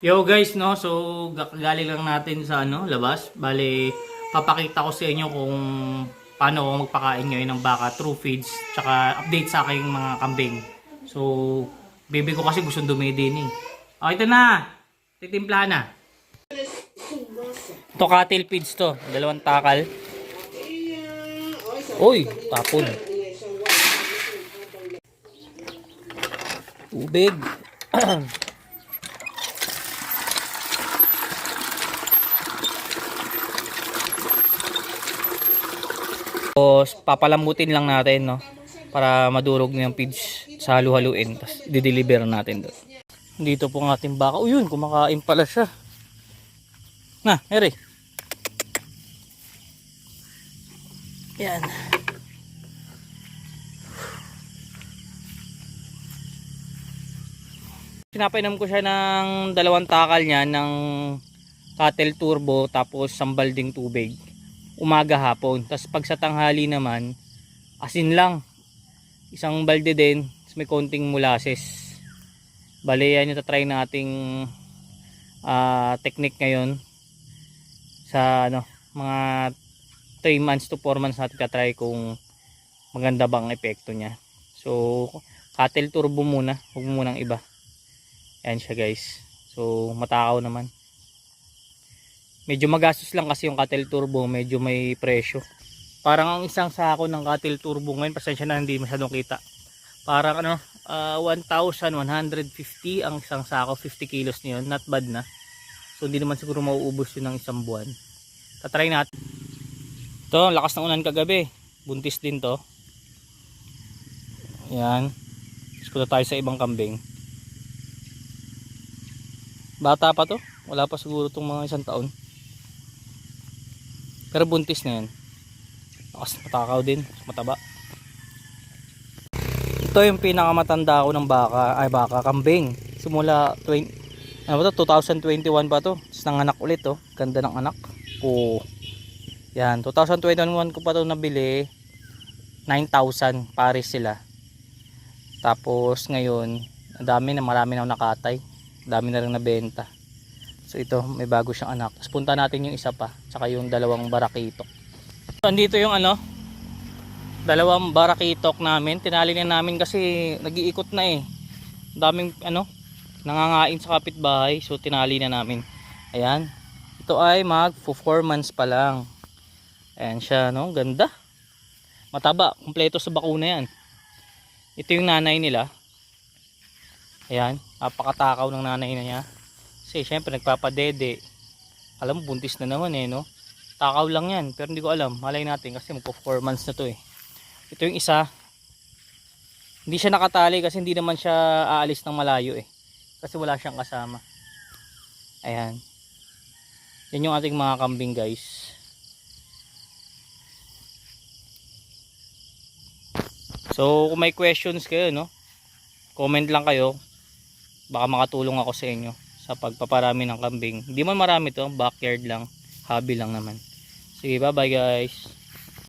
Yo guys, no, so galing lang natin sa labas. Bale, papakita ko sa inyo kung paano ako magpakain ngayon ng baka, true feeds, tsaka update sa aking mga kambing. So, baby ko kasi gustong dumidi din eh. Oh, ito na. Titimpla na. Ito cattle feeds to, dalawang takal. Uy, tapon. Tubig. Tapos papalambutin lang natin, no, para madurog na yung feeds sa halu-haluin, tapos di-deliver natin doon. Dito po ang ating baka. Oh, yun, kumakain pala siya. Na, ere. Yan. Pinapainom ko siya ng dalawang takal niya ng cattle turbo, tapos sambalding tubig. Umaga hapon. Tapos pag sa tanghali naman, asin lang. Isang balde din, may konting molasses. Bale, yan yung tatry nating technique ngayon. Sa mga 3 months to 4 months natin katry kung maganda bang epekto niya. So, cattle turbo muna, huwag munang iba. Yan siya guys. So, matakaw naman. Medyo magastos lang kasi yung cattle turbo, medyo may presyo. Parang ang isang sako ng cattle turbo ngayon, pasensya na hindi masyadong kita. Parang 1,150 ang isang sako, 50 kilos niyon, not bad na. So hindi naman siguro mauubos yun ng isang buwan. Tatry natin. Ito, lakas ng ulan kagabi. Buntis din to. Yan. Punta tayo sa ibang kambing. Bata pa to. Wala pa siguro itong mga 1 taon. Pero buntis na yan. Lakas, matakaw din. Mataba. Ito yung pinakamatanda ko ng baka, kambing. Simula 2021 pa to. Tapos nanganak ulit to. Ganda ng anak. Oh. Yan, 2021 ko pa to nabili. 9,000 pares sila. Tapos ngayon, marami na nakatay. Dami na rin nabenta. So ito, may bago siyang anak. Tapos punta natin yung isa pa, tsaka yung dalawang barakitok. So, andito yung dalawang barakitok namin. Tinali na namin kasi nag-iikot na eh. Daming nangangain sa kapitbahay. So tinali na namin. Ayan. Ito ay mag 4 months pa lang. Ayan siya, no? Ganda. Mataba, kumpleto sa bakuna yan. Ito yung nanay nila. Ayan, napakatakaw ng nanay na niya. Kasi syempre nagpapadede. Alam mo, buntis na naman eh, no? Takaw lang yan, pero hindi ko alam. Malay natin kasi magpo 4 months na to eh. Ito yung isa. Hindi siya nakatali kasi hindi naman siya aalis ng malayo eh. Kasi wala siyang kasama. Ayan. Yan yung ating mga kambing guys. So kung may questions kayo, no, comment lang kayo. Baka makatulong ako sa inyo sa pagpaparami ng kambing. Hindi man marami to, backyard lang, hobby lang naman. Sige, bye bye guys.